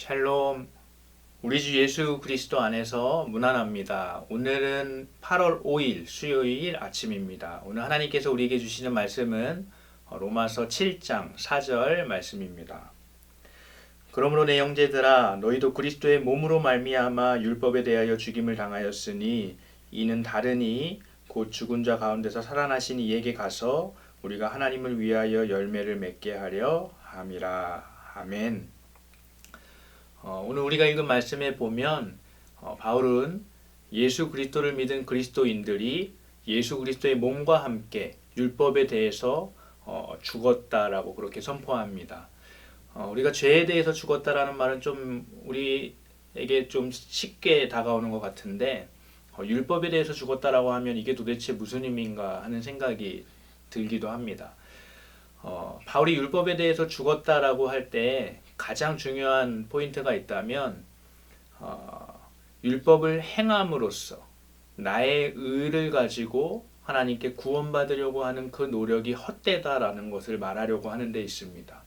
샬롬. 우리 주 예수 그리스도 안에서 문안합니다. 오늘은 8월 5일 수요일 아침입니다. 오늘 하나님께서 우리에게 주시는 말씀은 로마서 7장 4절 말씀입니다. 그러므로 내 형제들아 너희도 그리스도의 몸으로 말미암아 율법에 대하여 죽임을 당하였으니 이는 다르니 곧 죽은 자 가운데서 살아나신 이에게 가서 우리가 하나님을 위하여 열매를 맺게 하려 함이라. 아멘. 오늘 우리가 읽은 말씀에 보면 바울은 예수 그리스도를 믿은 그리스도인들이 예수 그리스도의 몸과 함께 율법에 대해서 죽었다라고 그렇게 선포합니다. 우리가 죄에 대해서 죽었다라는 말은 좀 우리에게 좀 쉽게 다가오는 것 같은데 율법에 대해서 죽었다라고 하면 이게 도대체 무슨 의미인가 하는 생각이 들기도 합니다. 바울이 율법에 대해서 죽었다라고 할 때 가장 중요한 포인트가 있다면 율법을 행함으로써 나의 의를 가지고 하나님께 구원받으려고 하는 그 노력이 헛되다라는 것을 말하려고 하는 데 있습니다.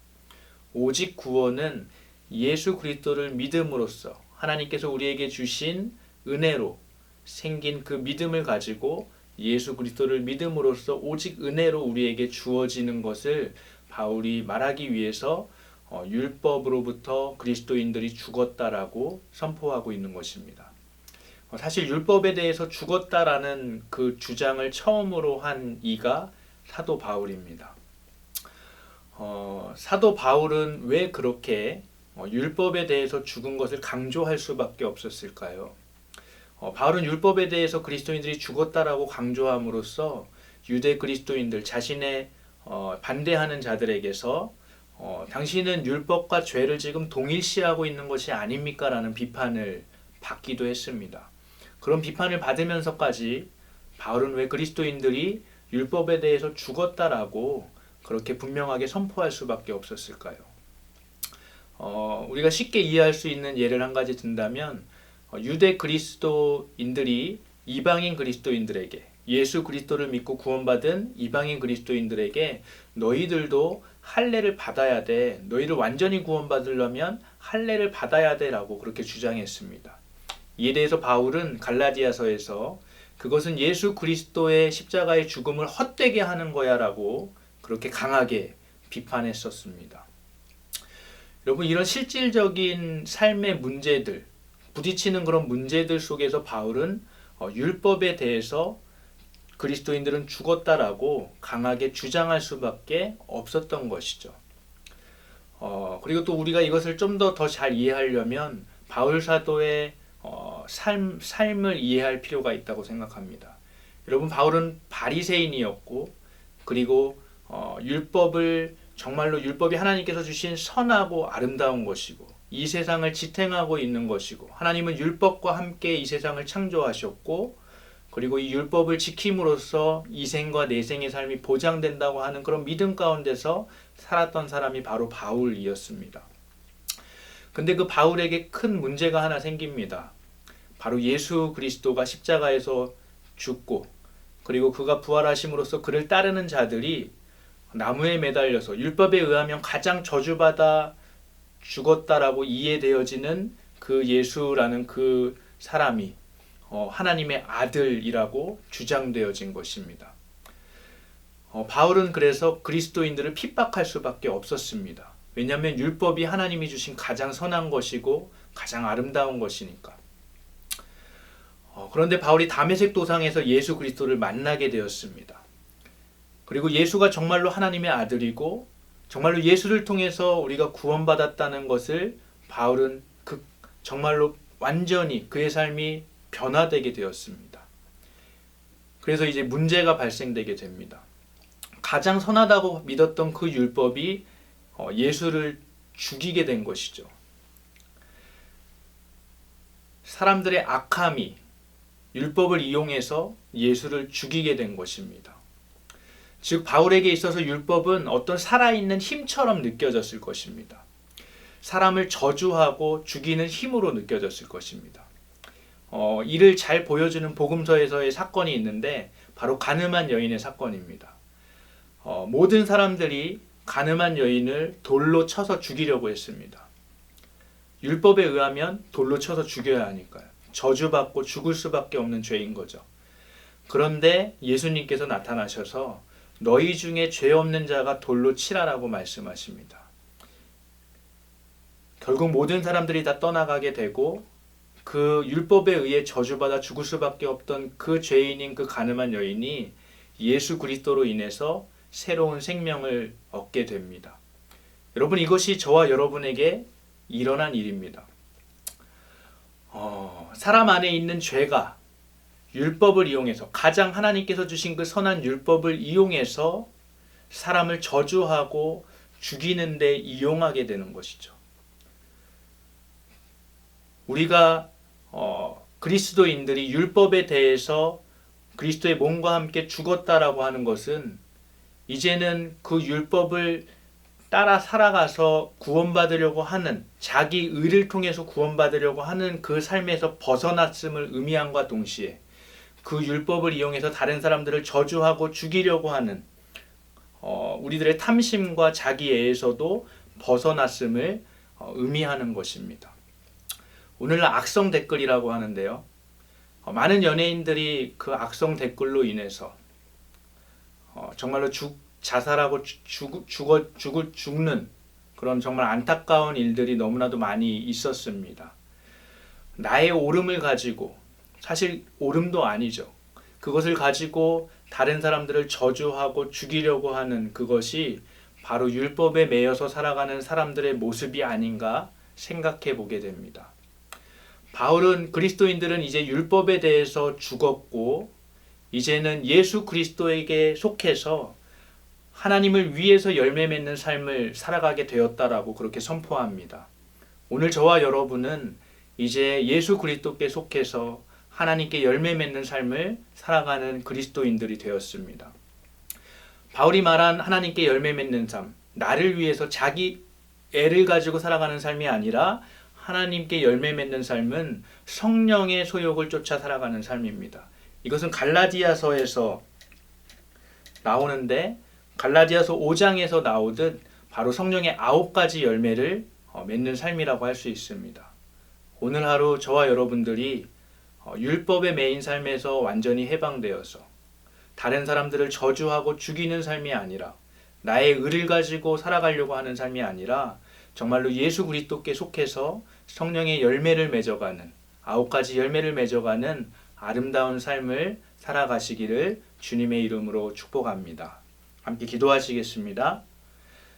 오직 구원은 예수 그리스도를 믿음으로써 하나님께서 우리에게 주신 은혜로 생긴 그 믿음을 가지고 예수 그리스도를 믿음으로써 오직 은혜로 우리에게 주어지는 것을 바울이 말하기 위해서 율법으로부터 그리스도인들이 죽었다라고 선포하고 있는 것입니다. 사실 율법에 대해서 죽었다라는 그 주장을 처음으로 한 이가 사도 바울입니다. 사도 바울은 왜 그렇게 율법에 대해서 죽은 것을 강조할 수밖에 없었을까요? 바울은 율법에 대해서 그리스도인들이 죽었다라고 강조함으로써 유대 그리스도인들 자신의 반대하는 자들에게서 당신은 율법과 죄를 지금 동일시하고 있는 것이 아닙니까? 라는 비판을 받기도 했습니다. 그런 비판을 받으면서까지 바울은 왜 그리스도인들이 율법에 대해서 죽었다라고 그렇게 분명하게 선포할 수밖에 없었을까요? 우리가 쉽게 이해할 수 있는 예를 한 가지 든다면 유대 그리스도인들이 이방인 그리스도인들에게 예수 그리스도를 믿고 구원받은 이방인 그리스도인들에게 너희들도 할례를 받아야 돼. 너희를 완전히 구원받으려면 할례를 받아야 돼 라고 그렇게 주장했습니다. 이에 대해서 바울은 갈라디아서에서 그것은 예수 그리스도의 십자가의 죽음을 헛되게 하는 거야 라고 그렇게 강하게 비판했었습니다. 여러분, 이런 실질적인 삶의 문제들, 부딪히는 그런 문제들 속에서 바울은 율법에 대해서 그리스도인들은 죽었다라고 강하게 주장할 수밖에 없었던 것이죠. 그리고 또 우리가 이것을 좀 더 잘 이해하려면 바울 사도의 삶을 이해할 필요가 있다고 생각합니다. 여러분, 바울은 바리새인이었고 그리고 정말로 율법이 하나님께서 주신 선하고 아름다운 것이고 이 세상을 지탱하고 있는 것이고 하나님은 율법과 함께 이 세상을 창조하셨고 그리고 이 율법을 지킴으로써 이생과 내생의 삶이 보장된다고 하는 그런 믿음 가운데서 살았던 사람이 바로 바울이었습니다. 근데 그 바울에게 큰 문제가 하나 생깁니다. 바로 예수 그리스도가 십자가에서 죽고 그리고 그가 부활하심으로써 그를 따르는 자들이 나무에 매달려서 율법에 의하면 가장 저주받아 죽었다라고 이해되어지는 그 예수라는 그 사람이 하나님의 아들이라고 주장되어진 것입니다. 바울은 그래서 그리스도인들을 핍박할 수밖에 없었습니다. 왜냐하면 율법이 하나님이 주신 가장 선한 것이고 가장 아름다운 것이니까. 그런데 바울이 다메섹 도상에서 예수 그리스도를 만나게 되었습니다. 그리고 예수가 정말로 하나님의 아들이고 정말로 예수를 통해서 우리가 구원받았다는 것을 바울은 정말로 완전히 그의 삶이 변화되게 되었습니다. 그래서 이제 문제가 발생되게 됩니다. 가장 선하다고 믿었던 그 율법이 예수를 죽이게 된 것이죠. 사람들의 악함이 율법을 이용해서 예수를 죽이게 된 것입니다. 즉 바울에게 있어서 율법은 어떤 살아있는 힘처럼 느껴졌을 것입니다. 사람을 저주하고 죽이는 힘으로 느껴졌을 것입니다. 이를 잘 보여주는 복음서에서의 사건이 있는데 바로 가늠한 여인의 사건입니다. 모든 사람들이 가늠한 여인을 돌로 쳐서 죽이려고 했습니다. 율법에 의하면 돌로 쳐서 죽여야 하니까요. 저주받고 죽을 수밖에 없는 죄인 거죠. 그런데 예수님께서 나타나셔서 너희 중에 죄 없는 자가 돌로 치라라고 말씀하십니다. 결국 모든 사람들이 다 떠나가게 되고 그 율법에 의해 저주받아 죽을 수밖에 없던 그 죄인인 그 가늠한 여인이 예수 그리스도로 인해서 새로운 생명을 얻게 됩니다. 여러분, 이것이 저와 여러분에게 일어난 일입니다. 사람 안에 있는 죄가 율법을 이용해서, 가장 하나님께서 주신 그 선한 율법을 이용해서 사람을 저주하고 죽이는 데 이용하게 되는 것이죠. 우리가 그리스도인들이 율법에 대해서 그리스도의 몸과 함께 죽었다라고 하는 것은 이제는 그 율법을 따라 살아가서 구원받으려고 하는, 자기 의를 통해서 구원받으려고 하는 그 삶에서 벗어났음을 의미함과 동시에 그 율법을 이용해서 다른 사람들을 저주하고 죽이려고 하는 우리들의 탐심과 자기애에서도 벗어났음을 의미하는 것입니다. 오늘날 악성 댓글이라고 하는데요. 많은 연예인들이 그 악성 댓글로 인해서 정말로 자살하고 죽는 그런 정말 안타까운 일들이 너무나도 많이 있었습니다. 나의 옳음을 가지고, 사실 옳음도 아니죠. 그것을 가지고 다른 사람들을 저주하고 죽이려고 하는 그것이 바로 율법에 매여서 살아가는 사람들의 모습이 아닌가 생각해 보게 됩니다. 바울은 그리스도인들은 이제 율법에 대해서 죽었고 이제는 예수 그리스도에게 속해서 하나님을 위해서 열매 맺는 삶을 살아가게 되었다라고 그렇게 선포합니다. 오늘 저와 여러분은 이제 예수 그리스도께 속해서 하나님께 열매 맺는 삶을 살아가는 그리스도인들이 되었습니다. 바울이 말한 하나님께 열매 맺는 삶, 나를 위해서 자기 애를 가지고 살아가는 삶이 아니라 하나님께 열매 맺는 삶은 성령의 소욕을 쫓아 살아가는 삶입니다. 이것은 갈라디아서에서 나오는데, 갈라디아서 5장에서 나오듯 바로 성령의 9가지 열매를 맺는 삶이라고 할 수 있습니다. 오늘 하루 저와 여러분들이 율법의 매인 삶에서 완전히 해방되어서 다른 사람들을 저주하고 죽이는 삶이 아니라, 나의 의를 가지고 살아가려고 하는 삶이 아니라 정말로 예수 그리스도께 속해서 성령의 열매를 맺어가는, 9가지 열매를 맺어가는 아름다운 삶을 살아가시기를 주님의 이름으로 축복합니다. 함께 기도하시겠습니다.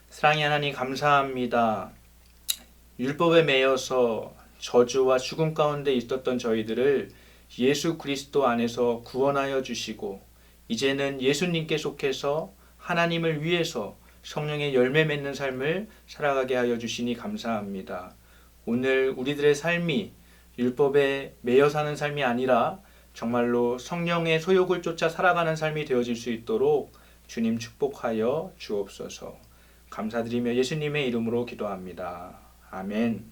사랑의 하나님, 감사합니다. 율법에 매여서 저주와 죽음 가운데 있었던 저희들을 예수 그리스도 안에서 구원하여 주시고 이제는 예수님께 속해서 하나님을 위해서 성령의 열매 맺는 삶을 살아가게 하여 주시니 감사합니다. 오늘 우리들의 삶이 율법에 매여 사는 삶이 아니라 정말로 성령의 소욕을 쫓아 살아가는 삶이 되어질 수 있도록 주님 축복하여 주옵소서. 감사드리며 예수님의 이름으로 기도합니다. 아멘.